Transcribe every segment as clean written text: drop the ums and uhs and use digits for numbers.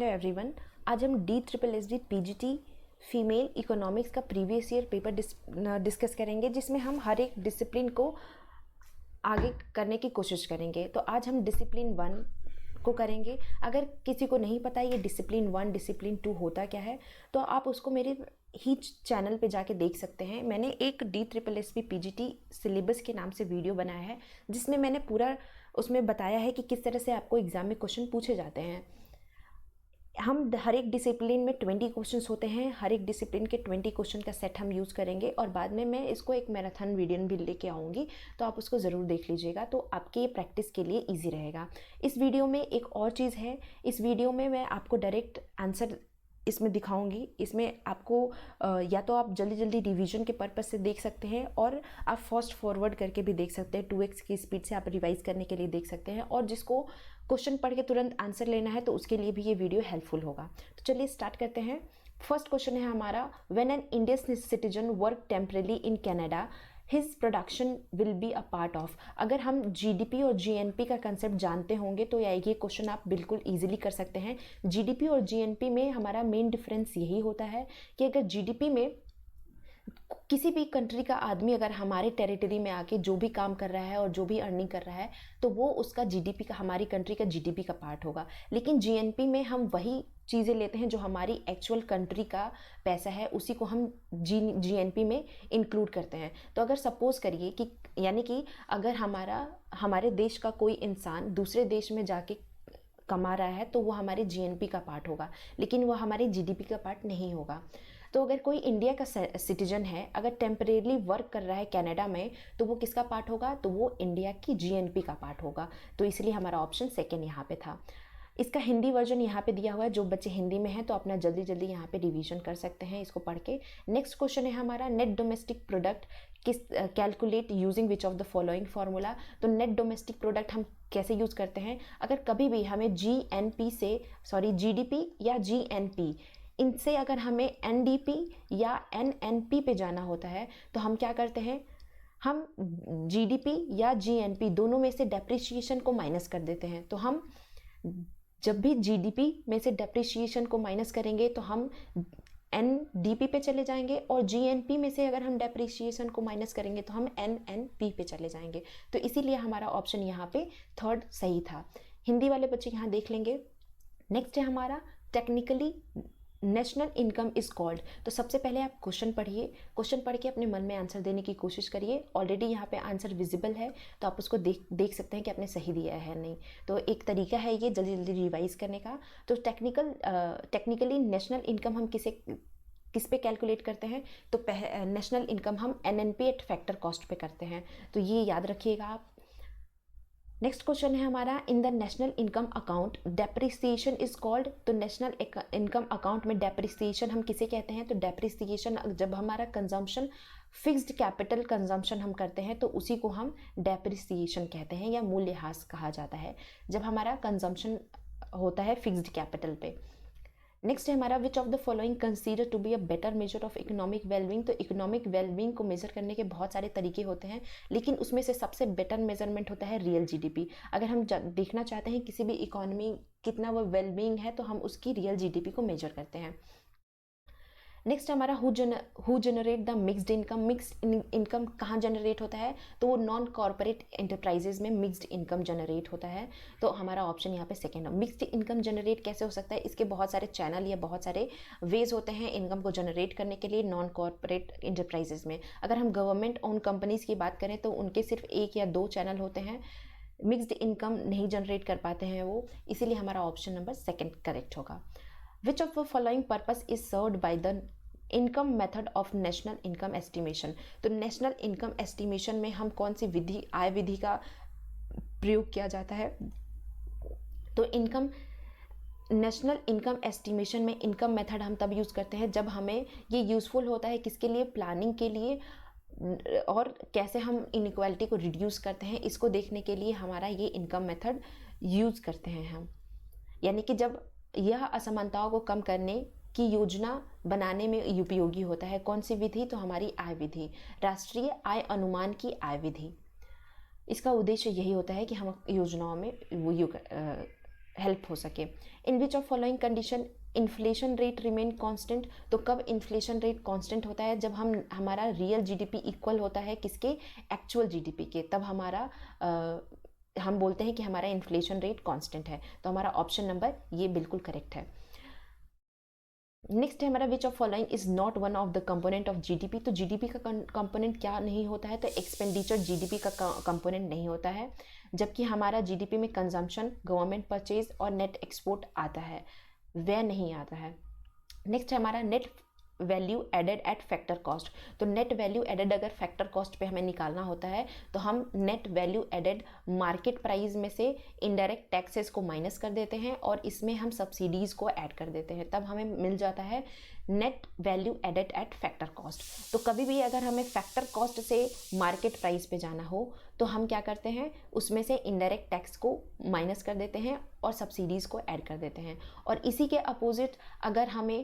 Hello everyone. आज हम DSSD PGT female economics का प्रीवियस ईयर पेपर डिस्कस करेंगे, जिसमें हम हर एक डिसिप्लिन को आगे करने की कोशिश करेंगे। तो आज हम डिसिप्लिन 1 को करेंगे। अगर किसी को नहीं पता ये डिसिप्लिन 1 डिसिप्लिन 2 होता क्या है, तो आप उसको मेरे ही चैनल पे जाके देख सकते हैं। मैंने एक DSSD PGT सिलेबस के नाम से वीडियो बनाया है, जिसमें मैंने पूरा उसमें बताया है कि किस तरह से आपको एग्ज़ाम में क्वेश्चन पूछे जाते हैं। हम हर एक डिसिप्लिन में 20 क्वेश्चंस होते हैं। हर एक डिसिप्लिन के 20 क्वेश्चन का सेट हम यूज़ करेंगे और बाद में मैं इसको एक मैराथन वीडियो भी लेके आऊँगी, तो आप उसको ज़रूर देख लीजिएगा, तो आपके प्रैक्टिस के लिए इजी रहेगा। इस वीडियो में एक और चीज़ है, इस वीडियो में मैं आपको डायरेक्ट आंसर इसमें दिखाऊंगी। इसमें आपको या तो आप जल्दी जल्दी रिवीजन के पर्पस से देख सकते हैं, और आप फास्ट फॉरवर्ड करके भी देख सकते हैं। 2x की स्पीड से आप रिवाइज करने के लिए देख सकते हैं, और जिसको क्वेश्चन पढ़ के तुरंत आंसर लेना है तो उसके लिए भी ये वीडियो हेल्पफुल होगा। तो चलिए स्टार्ट करते हैं। फर्स्ट क्वेश्चन है हमारा, when an Indian citizen work temporarily in Canada his production will be a part of. अगर हम GDP और GNP का कंसेप्ट जानते होंगे तो ये क्वेश्चन आप बिल्कुल इजीली कर सकते हैं। GDP और GNP में हमारा मेन डिफरेंस यही होता है कि अगर GDP में किसी भी कंट्री का आदमी अगर हमारे टेरिटरी में आके जो भी काम कर रहा है और जो भी अर्निंग कर रहा है, तो वो उसका GDP का, हमारी कंट्री का GDP का पार्ट होगा। लेकिन GNP में हम वही चीज़ें लेते हैं जो हमारी एक्चुअल कंट्री का पैसा है, उसी को हम GNP में इंक्लूड करते हैं। तो अगर सपोज करिए कि, यानी कि अगर हमारे देश का कोई इंसान दूसरे देश में जाके कमा रहा है, तो वो हमारे GNP का पार्ट होगा, लेकिन वो हमारे GDP का पार्ट नहीं होगा। तो अगर कोई इंडिया का सिटीजन है, अगर टेम्परेरी वर्क कर रहा है कनाडा में, तो वो किसका पार्ट होगा? तो वो इंडिया की GNP का पार्ट होगा। तो इसलिए हमारा ऑप्शन सेकेंड यहाँ पे था। इसका हिंदी वर्जन यहाँ पे दिया हुआ है। जो बच्चे हिंदी में हैं तो अपना जल्दी जल्दी यहाँ पे रिवीजन कर सकते हैं इसको पढ़ के। नेक्स्ट क्वेश्चन है हमारा, net domestic product calculate using which of the following formula. तो नेट डोमेस्टिक प्रोडक्ट हम कैसे यूज करते हैं? अगर कभी भी हमें GDP या GNP, इनसे अगर हमें NDP या NNP पे जाना होता है, तो हम क्या करते हैं? हम GDP या GNP दोनों में से डेप्रिसिएशन को माइनस कर देते हैं। तो हम जब भी GDP में से डेप्रिसिएशन को माइनस करेंगे तो हम NDP पे चले जाएंगे, और GNP में से अगर हम डेप्रिसिएशन को माइनस करेंगे तो हम NNP पे चले जाएंगे। तो इसीलिए हमारा ऑप्शन यहाँ पे थर्ड सही था। हिंदी वाले बच्चे यहाँ देख लेंगे। नेक्स्ट है हमारा, technically national income is called. तो सबसे पहले आप क्वेश्चन पढ़िए, क्वेश्चन पढ़ के अपने मन में आंसर देने की कोशिश करिए। ऑलरेडी यहाँ पे आंसर विजिबल है, तो आप उसको देख सकते हैं कि आपने सही दिया है नहीं। तो एक तरीका है ये जल्दी जल्दी रिवाइज करने का। तो टेक्निकली नेशनल इनकम हम किस पे कैलकुलेट करते हैं? तो नेशनल इनकम हम NNP एट फैक्टर कॉस्ट पे करते हैं। तो ये याद रखिएगा आप। नेक्स्ट क्वेश्चन है हमारा, in the national income account depreciation is called. तो नेशनल इनकम अकाउंट में डेप्रिसिएशन हम किसे कहते हैं? तो डेप्रिसिएशन जब हमारा कंजम्पशन, फिक्स्ड कैपिटल कंजम्पशन हम करते हैं, तो उसी को हम डेप्रिसिएशन कहते हैं, या मूल्यह्रास कहा जाता है, जब हमारा कंजम्पशन होता है फिक्स्ड कैपिटल पे। नेक्स्ट है हमारा, which of the following consider to be a better measure of economic wellbeing. तो इकोनॉमिक वेलबींग को मेजर करने के बहुत सारे तरीके होते हैं, लेकिन उसमें से सबसे बेटर मेजरमेंट होता है रियल GDP। अगर हम देखना चाहते हैं किसी भी इकोनॉमी कितना वो वेलबींग है, तो हम उसकी रियल GDP को मेजर करते हैं। नेक्स्ट हमारा, who generate the mixed income. Mixed income कहाँ जनरेट होता है? तो वो नॉन कॉर्पोरेट एंटरप्राइजेज में मिक्स्ड इनकम जनरेट होता है। तो हमारा ऑप्शन यहाँ पे सेकेंड है। मिक्स्ड इनकम जनरेट कैसे हो सकता है? इसके बहुत सारे चैनल या बहुत सारे वेज होते हैं इनकम को जनरेट करने के लिए नॉन कॉर्पोरेट एंटरप्राइजेज में। अगर हम गवर्नमेंट ओन कंपनीज की बात करें तो उनके सिर्फ 1 या 2 चैनल होते हैं, मिक्स्ड इनकम नहीं जनरेट कर पाते हैं वो, इसीलिए हमारा ऑप्शन नंबर सेकेंड करेक्ट होगा। Which of the following purpose is served by the income method of national income estimation. तो नेशनल इनकम एस्टिमेशन में हम कौन सी विधि, आय विधि का प्रयोग किया जाता है? तो नेशनल इनकम एस्टिमेशन में इनकम मेथड हम तब यूज करते हैं जब हमें ये यूजफुल होता है, किसके लिए? प्लानिंग के लिए, और कैसे हम इनइक्वालिटी को रिड्यूस करते हैं इसको देखने के लिए हमारा ये इनकम मेथड यूज करते हैं हम। यानी कि जब यह असमानताओं को कम करने की योजना बनाने में उपयोगी होता है। कौन सी विधि? तो हमारी आय विधि, राष्ट्रीय आय अनुमान की आय विधि। इसका उद्देश्य यही होता है कि हम योजनाओं में वो हेल्प हो सके। In which of following condition inflation rate remain constant, तो कब इन्फ्लेशन रेट कांस्टेंट होता है, जब हमारा रियल जीडीपी इक्वल होता है किसके, एक्चुअल जीडीपी के, तब हमारा हम बोलते हैं कि हमारा इन्फ्लेशन रेट कांस्टेंट है। तो हमारा ऑप्शन नंबर ये बिल्कुल करेक्ट है। नेक्स्ट है हमारा which of following is not one of the component of GDP, तो जीडीपी का कंपोनेंट क्या नहीं होता है, तो एक्सपेंडिचर जीडीपी का कंपोनेंट नहीं होता है, जबकि हमारा जीडीपी में कंजम्पशन, गवर्नमेंट परचेज और नेट एक्सपोर्ट आता है, वह नहीं आता है। नेक्स्ट है हमारा net value added at factor cost, तो नेट वैल्यू एडेड अगर फैक्टर कॉस्ट पे हमें निकालना होता है तो हम net value added market price में से इनडायरेक्ट टैक्सेस को माइनस कर देते हैं और इसमें हम सब्सिडीज़ को ऐड कर देते हैं, तब हमें मिल जाता है net value added at factor cost. तो कभी भी अगर हमें फैक्टर कॉस्ट से मार्केट प्राइस पे जाना हो तो हम क्या करते हैं, उसमें से इनडायरेक्ट टैक्स को माइनस कर देते हैं और सब्सिडीज़ को ऐड कर देते हैं। और इसी के अपोजिट अगर हमें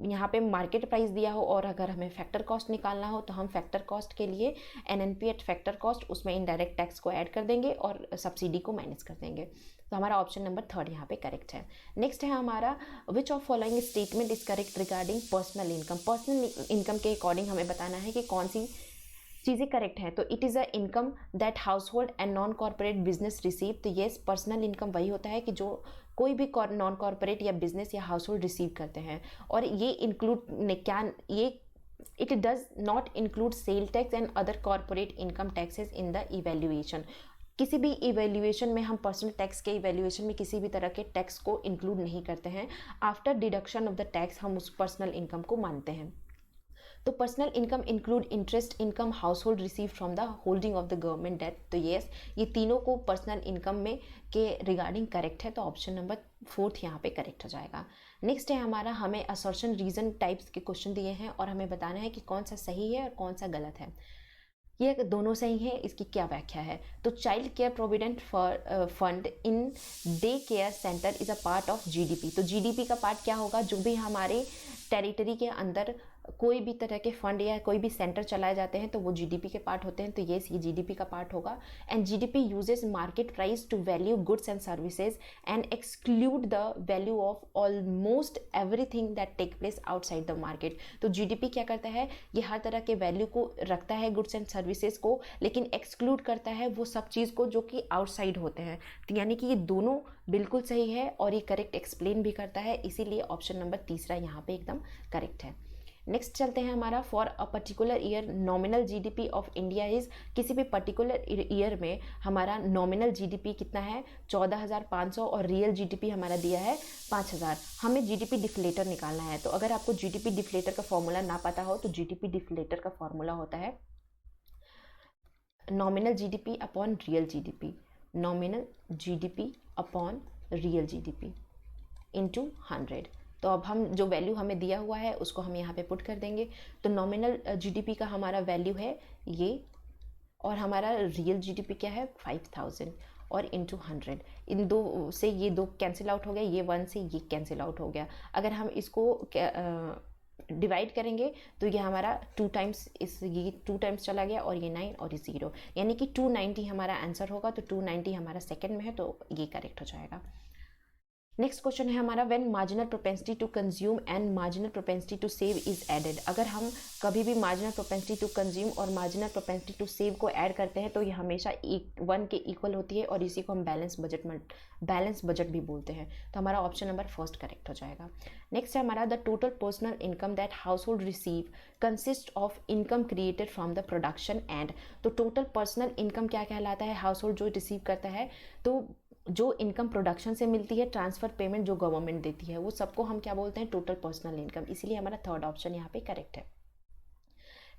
यहाँ पे मार्केट प्राइस दिया हो और अगर हमें फैक्टर कॉस्ट निकालना हो तो हम फैक्टर कॉस्ट के लिए एनएनपी एट फैक्टर कॉस्ट, उसमें इनडायरेक्ट टैक्स को ऐड कर देंगे और सब्सिडी को माइनस कर देंगे। तो हमारा ऑप्शन नंबर 3 यहाँ पे करेक्ट है। नेक्स्ट है हमारा which of following statement is correct regarding personal income. Personal income के अकॉर्डिंग हमें बताना है कि कौन सी चीज़ें करेक्ट हैं। तो it is a income that house hold and non corporate business receive, तो येस पर्सनल इनकम वही होता है कि जो कोई भी नॉन कॉर्पोरेट या बिजनेस या हाउस होल्ड रिसीव करते हैं, और ये it does not include sale tax and other corporate income taxes in the evaluation. किसी भी इवेल्युएशन में हम पर्सनल टैक्स के इवेल्युएशन में किसी भी तरह के टैक्स को इंक्लूड नहीं करते हैं। After deduction of the tax हम उस पर्सनल इनकम को मानते हैं। तो personal income include interest income household receive from the holding of the government debt, तो येस ये तीनों को पर्सनल इनकम में के रिगार्डिंग करेक्ट है, तो ऑप्शन नंबर 4 यहाँ पे करेक्ट हो जाएगा। नेक्स्ट है हमारा, हमें असर्शन रीजन टाइप्स के क्वेश्चन दिए हैं और हमें बताना है कि कौन सा सही है और कौन सा गलत है। ये दोनों सही है, इसकी क्या व्याख्या है। तो child care provident fund in day care centre is a part of GDP, तो जीडीपी का पार्ट क्या होगा, जो भी हमारे टेरिटरी के अंदर कोई भी तरह के फंड या कोई भी सेंटर चलाए जाते हैं तो वो जीडीपी के पार्ट होते हैं, तो ये जीडीपी का पार्ट होगा। And GDP uses market price to value goods and services and exclude the value of almost everything that take place outside the market. तो जीडीपी क्या करता है, ये हर तरह के वैल्यू को रखता है गुड्स एंड सर्विसेज को, लेकिन एक्सक्लूड करता है वो सब चीज़ को जो कि आउटसाइड होते हैं। तो यानी कि ये दोनों बिल्कुल सही है और ये करेक्ट एक्सप्लेन भी करता है, इसीलिए ऑप्शन नंबर 3 यहाँ पे एकदम करेक्ट है। नेक्स्ट चलते हैं हमारा, for a particular year nominal GDP of India is, किसी भी पर्टिकुलर ईयर में हमारा नॉमिनल जीडीपी कितना है 14,500 और रियल जीडीपी हमारा दिया है 5,000। हमें जीडीपी डिफ्लेटर निकालना है, तो अगर आपको जीडीपी डिफ्लेटर का फॉर्मूला ना पता हो तो जीडीपी डिफ्लेटर का फॉर्मूला होता है nominal GDP upon real GDP, nominal GDP upon real GDP into 100। तो अब हम जो वैल्यू हमें दिया हुआ है उसको हम यहाँ पे पुट कर देंगे। तो नॉमिनल जीडीपी का हमारा वैल्यू है ये, और हमारा रियल जीडीपी क्या है 5,000 और इंटू 100। इन दो से ये दो कैंसिल आउट हो गया, ये 1 से ये कैंसिल आउट हो गया। अगर हम इसको डिवाइड करेंगे तो ये हमारा 2 टाइम्स ये 2 टाइम्स चला गया और ये 9 और ये 0, यानी कि 290 हमारा आंसर होगा। तो 290 हमारा सेकंड में है, तो ये करेक्ट हो जाएगा। नेक्स्ट क्वेश्चन है हमारा, when marginal propensity to consume and marginal propensity to save is added. अगर हम कभी भी मार्जिनल प्रोपेंसिटी टू कंज्यूम और मार्जिनल प्रोपेंसिटी टू सेव को ऐड करते हैं तो ये हमेशा 1 के इक्वल होती है, और इसी को हम बैलेंस बजट भी बोलते हैं। तो हमारा ऑप्शन नंबर 1 करेक्ट हो जाएगा। नेक्स्ट है हमारा, the total personal income that house hold receive consist of income created from the production and. तो टोटल पर्सनल इनकम क्या कहलाता है, हाउस होल्ड जो रिसीव करता है, तो जो इनकम प्रोडक्शन से मिलती है, ट्रांसफर पेमेंट जो गवर्नमेंट देती है, वो सबको हम क्या बोलते हैं, टोटल पर्सनल इनकम। इसीलिए हमारा 3rd ऑप्शन यहाँ पे करेक्ट है।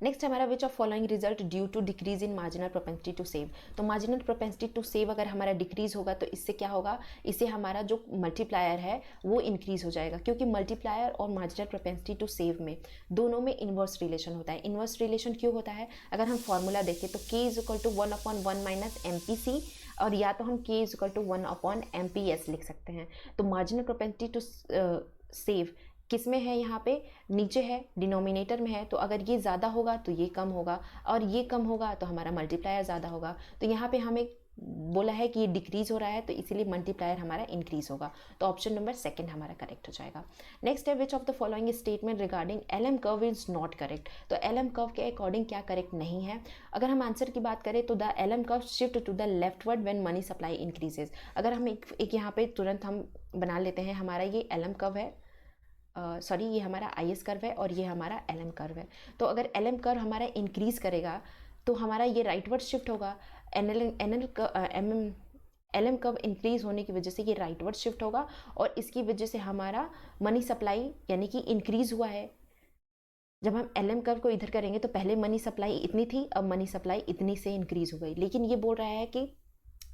नेक्स्ट हमारा, which of following result due to decrease in marginal propensity to save. तो मार्जिनल प्रोपेंसिटी टू सेव अगर हमारा डिक्रीज होगा तो इससे क्या होगा, इससे हमारा जो मल्टीप्लायर है वो इंक्रीज हो जाएगा, क्योंकि मल्टीप्लायर और मार्जिनल प्रोपेंसिटी टू सेव में दोनों में इन्वर्स रिलेशन होता है। इन्वर्स रिलेशन क्यों होता है, अगर हम फॉर्मूला देखें तो k is equal to 1/1 minus MPC, और या तो हम k is equal to 1/MPS लिख सकते हैं। तो मार्जिनल प्रोपेंसिटी टू सेव किस में है, यहाँ पे नीचे है, डिनोमिनेटर में है। तो अगर ये ज़्यादा होगा तो ये कम होगा, और ये कम होगा तो हमारा मल्टीप्लायर ज़्यादा होगा। तो यहाँ पे हमें बोला है कि ये डिक्रीज हो रहा है, तो इसीलिए मल्टीप्लायर हमारा इंक्रीज होगा। तो ऑप्शन नंबर सेकंड हमारा करेक्ट हो जाएगा। नेक्स्ट है which of the following statement regarding LM curve is not correct. तो LM कर्व के अकॉर्डिंग क्या करेक्ट नहीं है। अगर हम आंसर की बात करें तो the LM curve shift to the leftward when money supply increases. अगर हम एक यहाँ पे तुरंत हम बना लेते हैं, हमारा ये LM कर्व है, सॉरी ये हमारा IS कर्व है और ये हमारा LM कर्व है। तो अगर LM कर्व हमारा इंक्रीज करेगा तो हमारा ये राइटवर्ड शिफ्ट होगा। LM कर्व इंक्रीज होने की वजह से ये राइटवर्ड शिफ्ट होगा और इसकी वजह से हमारा मनी सप्लाई यानी कि इंक्रीज हुआ है। जब हम LM कर्व को इधर करेंगे तो पहले मनी सप्लाई इतनी थी, अब मनी सप्लाई इतनी से इंक्रीज हो गई, लेकिन ये बोल रहा है कि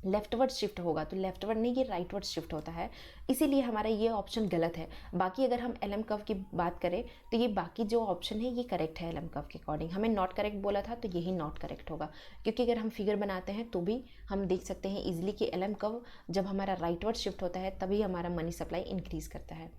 लेफ्टवर्ड शिफ्ट होगा, तो लेफ्टवर्ड नहीं, ये राइटवर्ड शिफ्ट होता है, इसीलिए हमारा ये ऑप्शन गलत है। बाकी अगर हम LM कर्व की बात करें तो ये बाकी जो ऑप्शन है ये करेक्ट है। LM कर्व के अकॉर्डिंग हमें नॉट करेक्ट बोला था, तो यही नॉट करेक्ट होगा, क्योंकि अगर हम फिगर बनाते हैं तो भी हम देख सकते हैं इजिली कि LM कर्व जब हमारा राइटवर्ड शिफ्ट होता है तभी हमारा मनी सप्लाई इंक्रीज करता है।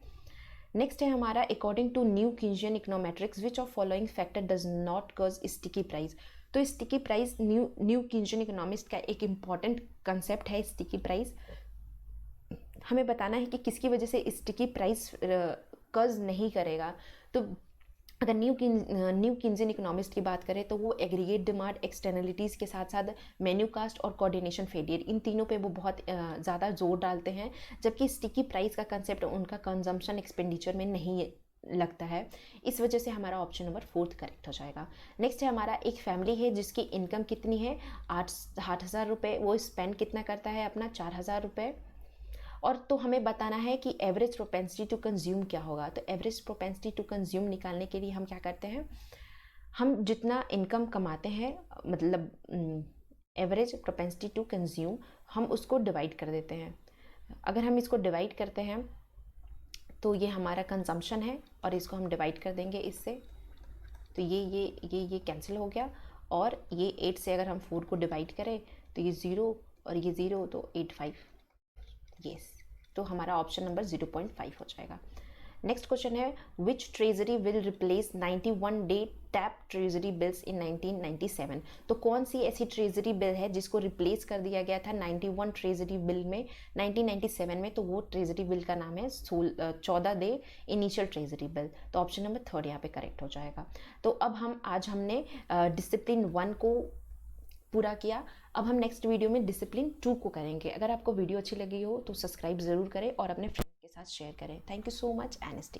नेक्स्ट है हमारा according to new Keynesian econometrics which of following factor does not cause sticky price. तो sticky price new Keynesian economist का एक इम्पॉर्टेंट कंसेप्ट है। स्टिकी प्राइस हमें बताना है कि किसकी वजह से स्टिकी प्राइस कॉज नहीं करेगा। तो अगर न्यू कीन्जियन इकोनॉमिस्ट की बात करें तो वो एग्रीगेट डिमांड, एक्सटर्नलिटीज़ के साथ साथ मेन्यू कास्ट और कोऑर्डिनेशन फेलियर, इन तीनों पे वो बहुत ज़्यादा जोर डालते हैं, जबकि स्टिकी प्राइस का कंसेप्ट उनका कंजम्पशन एक्सपेंडिचर में नहीं लगता है। इस वजह से हमारा ऑप्शन नंबर 4 करेक्ट हो जाएगा। नेक्स्ट है हमारा एक फैमिली है जिसकी इनकम कितनी है 8,000 रुपये, वो स्पेंड कितना करता है अपना 4,000 रुपये, और तो हमें बताना है कि एवरेज प्रोपेंसिटी टू कंज्यूम क्या होगा। तो एवरेज प्रोपेंसिटी टू कंज्यूम निकालने के लिए हम क्या करते हैं, हम जितना इनकम कमाते हैं मतलब एवरेज प्रोपेंसिटी टू कंज्यूम, हम उसको डिवाइड कर देते हैं। अगर हम इसको डिवाइड करते हैं तो ये हमारा कंजम्पशन है और इसको हम डिवाइड कर देंगे इससे, तो ये कैंसिल हो गया, और ये 8 से अगर हम 4 को डिवाइड करें तो ये 0 और ये 0, तो 85, यस, तो हमारा ऑप्शन नंबर 0.5 हो जाएगा। नेक्स्ट क्वेश्चन है which treasury will replace 91 day tap treasury bills in 1997। तो कौन सी ऐसी ट्रेजरी बिल है जिसको रिप्लेस कर दिया गया था 91 ट्रेजरी बिल में 1997 में। तो वो ट्रेजरी बिल का नाम है 14 डे इनिशियल ट्रेजरी बिल। तो ऑप्शन नंबर 3 यहाँ पे करेक्ट हो जाएगा। तो अब आज हमने डिसिप्लिन 1 को पूरा किया। अब हम नेक्स्ट वीडियो में डिसिप्लिन 2 को करेंगे। अगर आपको वीडियो अच्छी लगी हो तो सब्सक्राइब ज़रूर करें और अपने फ्रेंड के साथ शेयर करें। Thank you so much and stay